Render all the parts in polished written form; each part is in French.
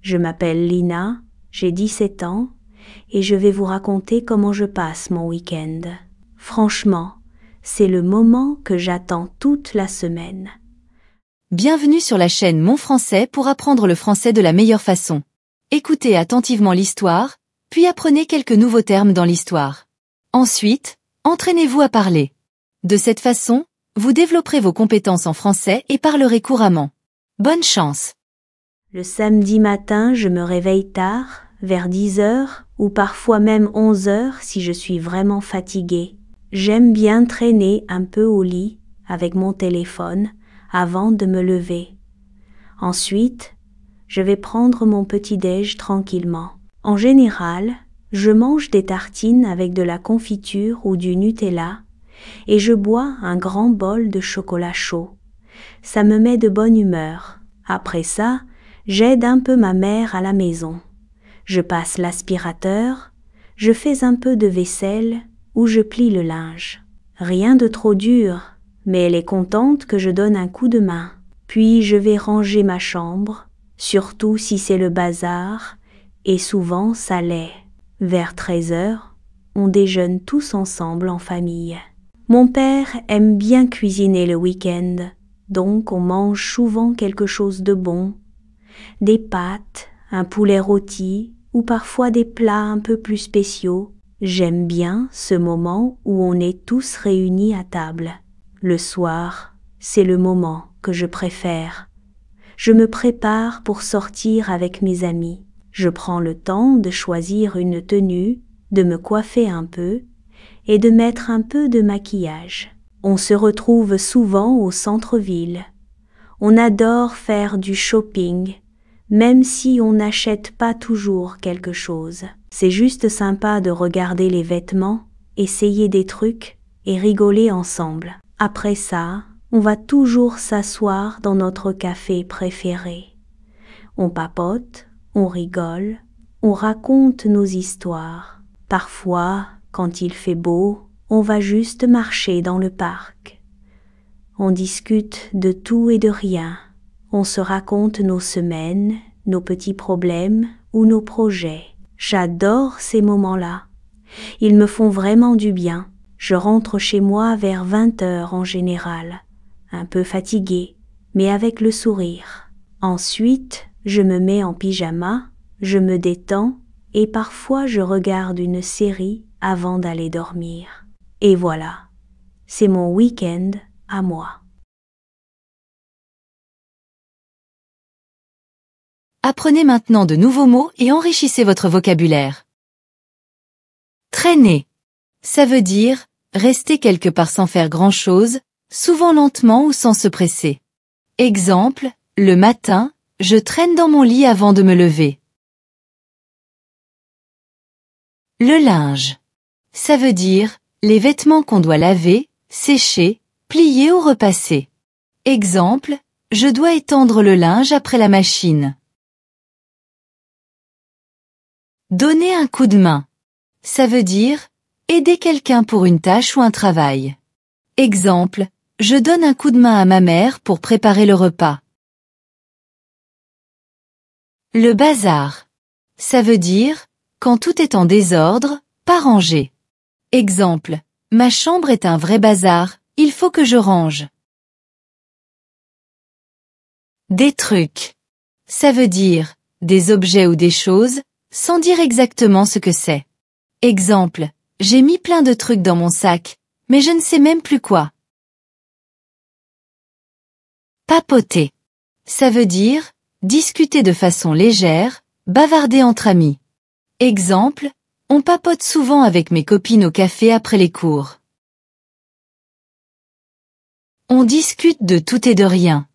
Je m'appelle Lina, j'ai 17 ans et je vais vous raconter comment je passe mon week-end. Franchement, c'est le moment que j'attends toute la semaine. Bienvenue sur la chaîne Mon Français pour apprendre le français de la meilleure façon. Écoutez attentivement l'histoire, puis apprenez quelques nouveaux termes dans l'histoire. Ensuite, entraînez-vous à parler. De cette façon, vous développerez vos compétences en français et parlerez couramment. Bonne chance! Le samedi matin, je me réveille tard, vers 10 heures ou parfois même 11 heures si je suis vraiment fatiguée. J'aime bien traîner un peu au lit avec mon téléphone avant de me lever. Ensuite, je vais prendre mon petit-déj tranquillement. En général, je mange des tartines avec de la confiture ou du Nutella et je bois un grand bol de chocolat chaud. Ça me met de bonne humeur. Après ça, j'aide un peu ma mère à la maison. Je passe l'aspirateur, je fais un peu de vaisselle ou je plie le linge. Rien de trop dur, mais elle est contente que je donne un coup de main. Puis je vais ranger ma chambre, surtout si c'est le bazar, et souvent ça l'est. Vers 13 heures, on déjeune tous ensemble en famille. Mon père aime bien cuisiner le week-end, donc on mange souvent quelque chose de bon. Des pâtes, un poulet rôti ou parfois des plats un peu plus spéciaux. J'aime bien ce moment où on est tous réunis à table. Le soir, c'est le moment que je préfère. Je me prépare pour sortir avec mes amis. Je prends le temps de choisir une tenue, de me coiffer un peu et de mettre un peu de maquillage. On se retrouve souvent au centre-ville. On adore faire du shopping, même si on n'achète pas toujours quelque chose. C'est juste sympa de regarder les vêtements, essayer des trucs et rigoler ensemble. Après ça, on va toujours s'asseoir dans notre café préféré. On papote, on rigole, on raconte nos histoires. Parfois, quand il fait beau, on va juste marcher dans le parc. On discute de tout et de rien. On se raconte nos semaines, nos petits problèmes ou nos projets. J'adore ces moments-là. Ils me font vraiment du bien. Je rentre chez moi vers 20 heures en général, un peu fatiguée, mais avec le sourire. Ensuite, je me mets en pyjama, je me détends et parfois je regarde une série avant d'aller dormir. Et voilà, c'est mon week-end à moi. Apprenez maintenant de nouveaux mots et enrichissez votre vocabulaire. Traîner. Ça veut dire rester quelque part sans faire grand-chose, souvent lentement ou sans se presser. Exemple, le matin, je traîne dans mon lit avant de me lever. Le linge. Ça veut dire les vêtements qu'on doit laver, sécher, plier ou repasser. Exemple, je dois étendre le linge après la machine. Donner un coup de main. Ça veut dire aider quelqu'un pour une tâche ou un travail. Exemple, je donne un coup de main à ma mère pour préparer le repas. Le bazar. Ça veut dire quand tout est en désordre, pas rangé. Exemple, ma chambre est un vrai bazar, il faut que je range. Des trucs. Ça veut dire des objets ou des choses, sans dire exactement ce que c'est. Exemple, j'ai mis plein de trucs dans mon sac, mais je ne sais même plus quoi. Papoter. Ça veut dire discuter de façon légère, bavarder entre amis. Exemple, on papote souvent avec mes copines au café après les cours. On discute de tout et de rien.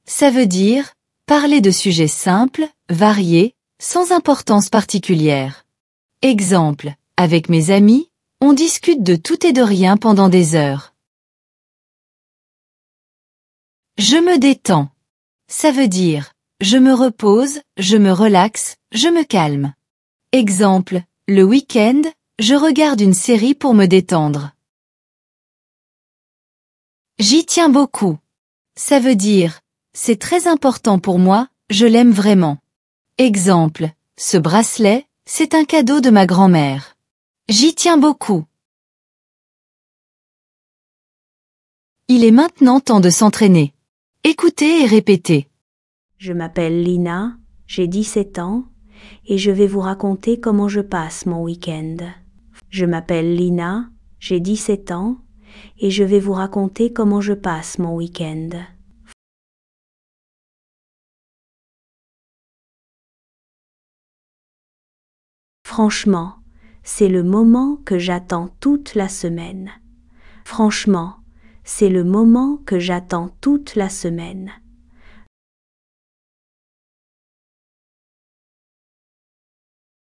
Ça veut dire parler de sujets simples, variés, sans importance particulière. Exemple, avec mes amis, on discute de tout et de rien pendant des heures. Je me détends. Ça veut dire je me repose, je me relaxe, je me calme. Exemple, le week-end, je regarde une série pour me détendre. J'y tiens beaucoup. Ça veut dire c'est très important pour moi, je l'aime vraiment. Exemple, ce bracelet, c'est un cadeau de ma grand-mère. J'y tiens beaucoup. Il est maintenant temps de s'entraîner. Écoutez et répétez. Je m'appelle Lina, j'ai 17 ans et je vais vous raconter comment je passe mon week-end. Je m'appelle Lina, j'ai 17 ans et je vais vous raconter comment je passe mon week-end. Franchement, c'est le moment que j'attends toute la semaine. Franchement, c'est le moment que j'attends toute la semaine.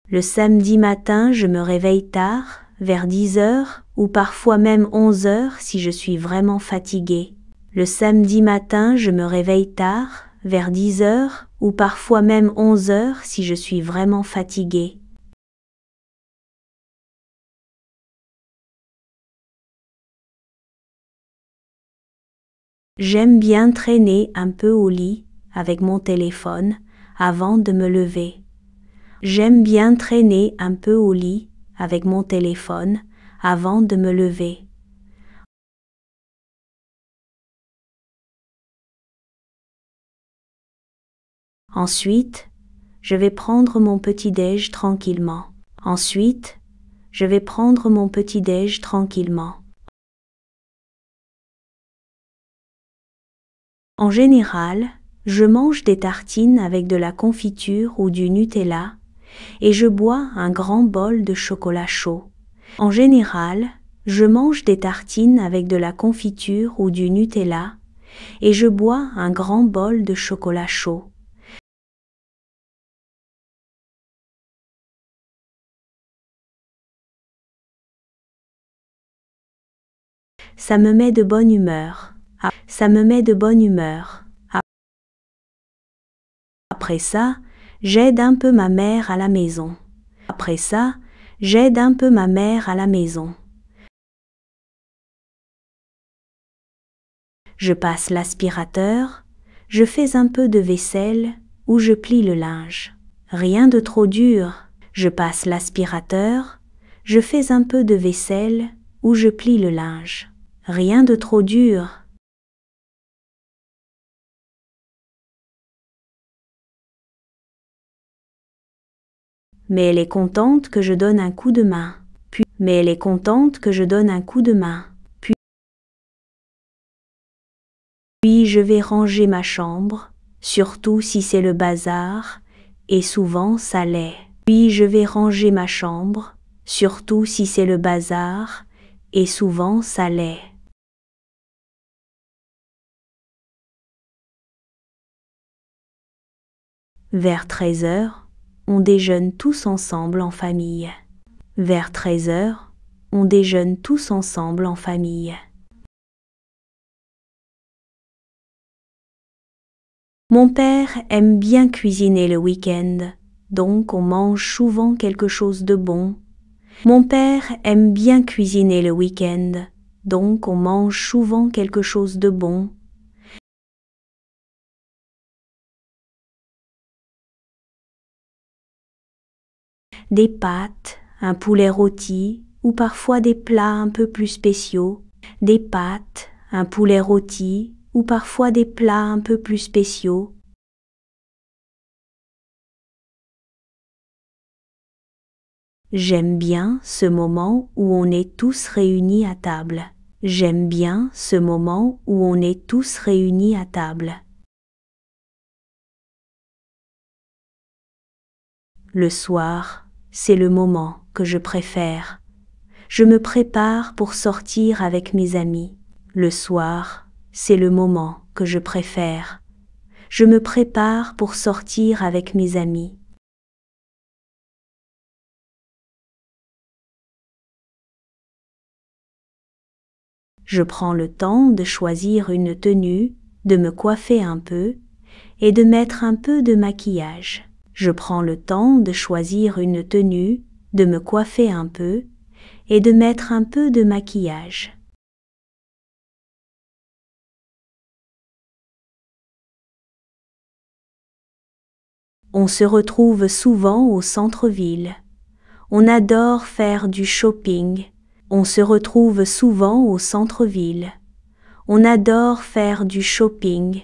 Le samedi matin, je me réveille tard, vers 10 heures, ou parfois même 11 heures si je suis vraiment fatiguée. Le samedi matin, je me réveille tard, vers 10 heures, ou parfois même 11 heures si je suis vraiment fatiguée. J'aime bien traîner un peu au lit avec mon téléphone avant de me lever. J'aime bien traîner un peu au lit avec mon téléphone avant de me lever. Ensuite, je vais prendre mon petit-déj tranquillement. Ensuite, je vais prendre mon petit-déj tranquillement. En général, je mange des tartines avec de la confiture ou du Nutella et je bois un grand bol de chocolat chaud. En général, je mange des tartines avec de la confiture ou du Nutella et je bois un grand bol de chocolat chaud. Ça me met de bonne humeur. Ça me met de bonne humeur. Après ça, j'aide un peu ma mère à la maison. Après ça, j'aide un peu ma mère à la maison. Je passe l'aspirateur, je fais un peu de vaisselle ou je plie le linge. Rien de trop dur. Je passe l'aspirateur, je fais un peu de vaisselle ou je plie le linge. Rien de trop dur. Mais elle est contente que je donne un coup de main. Mais elle est contente que je donne un coup de main. Puis je vais ranger ma chambre, surtout si c'est le bazar, et souvent ça l'est. Puis je vais ranger ma chambre, surtout si c'est le bazar, et souvent ça l'est. Vers 13 heures, on déjeune tous ensemble en famille. Vers 13 heures, on déjeune tous ensemble en famille. Mon père aime bien cuisiner le week-end, donc on mange souvent quelque chose de bon. Mon père aime bien cuisiner le week-end, donc on mange souvent quelque chose de bon. Des pâtes, un poulet rôti ou parfois des plats un peu plus spéciaux. Des pâtes, un poulet rôti ou parfois des plats un peu plus spéciaux. J'aime bien ce moment où on est tous réunis à table. J'aime bien ce moment où on est tous réunis à table. Le soir, c'est le moment que je préfère. Je me prépare pour sortir avec mes amis. Le soir, c'est le moment que je préfère. Je me prépare pour sortir avec mes amis. Je prends le temps de choisir une tenue, de me coiffer un peu et de mettre un peu de maquillage. Je prends le temps de choisir une tenue, de me coiffer un peu et de mettre un peu de maquillage. On se retrouve souvent au centre-ville. On adore faire du shopping. On se retrouve souvent au centre-ville. On adore faire du shopping.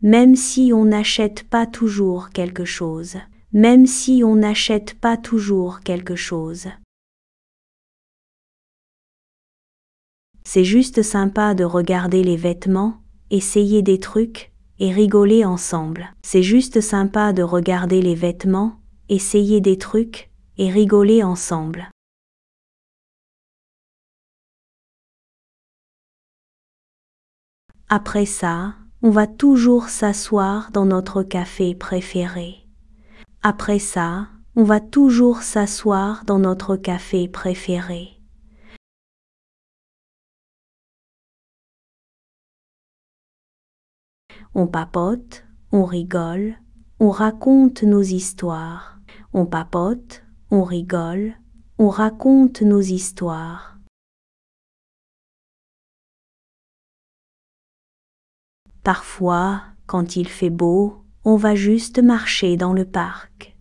Même si on n'achète pas toujours quelque chose. Même si on n'achète pas toujours quelque chose. C'est juste sympa de regarder les vêtements, essayer des trucs et rigoler ensemble. C'est juste sympa de regarder les vêtements, essayer des trucs et rigoler ensemble. Après ça, on va toujours s'asseoir dans notre café préféré. Après ça, on va toujours s'asseoir dans notre café préféré. On papote, on rigole, on raconte nos histoires. On papote, on rigole, on raconte nos histoires. Parfois, quand il fait beau, on va juste marcher dans le parc.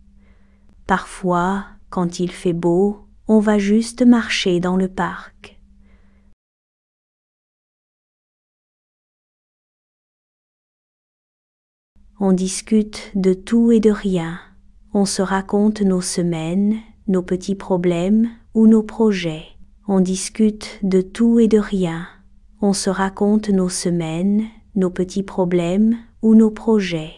Parfois, quand il fait beau, on va juste marcher dans le parc. On discute de tout et de rien. On se raconte nos semaines, nos petits problèmes ou nos projets. On discute de tout et de rien. On se raconte nos semaines, nos petits problèmes ou nos projets.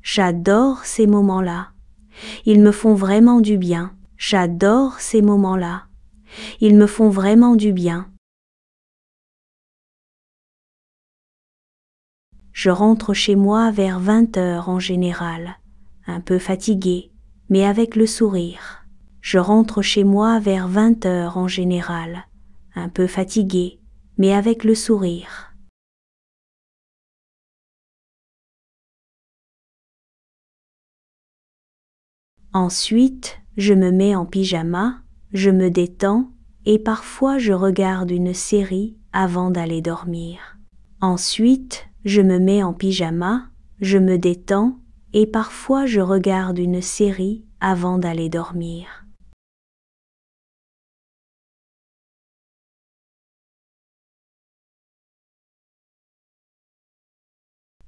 J'adore ces moments-là. Ils me font vraiment du bien. J'adore ces moments-là. Ils me font vraiment du bien. Je rentre chez moi vers 20 heures en général, un peu fatiguée, mais avec le sourire. Je rentre chez moi vers 20 heures en général, un peu fatiguée, mais avec le sourire. Ensuite, je me mets en pyjama, je me détends et parfois je regarde une série avant d'aller dormir. Ensuite, je me mets en pyjama, je me détends et parfois je regarde une série avant d'aller dormir.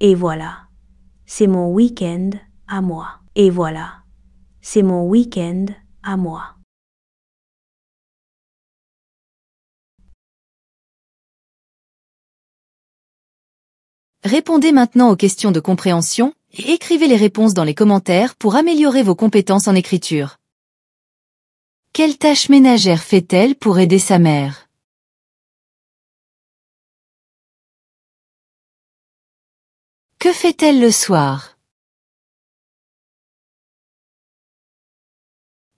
Et voilà, c'est mon week-end à moi. Et voilà, c'est mon week-end à moi. Répondez maintenant aux questions de compréhension et écrivez les réponses dans les commentaires pour améliorer vos compétences en écriture. Quelle tâche ménagère fait-elle pour aider sa mère? Que fait-elle le soir?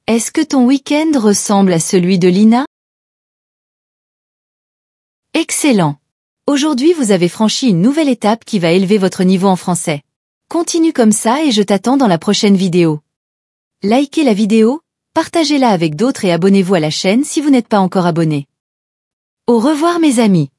Est-ce que ton week-end ressemble à celui de Lina? Excellent! Aujourd'hui vous avez franchi une nouvelle étape qui va élever votre niveau en français. Continue comme ça et je t'attends dans la prochaine vidéo. Likez la vidéo, partagez-la avec d'autres et abonnez-vous à la chaîne si vous n'êtes pas encore abonné. Au revoir mes amis!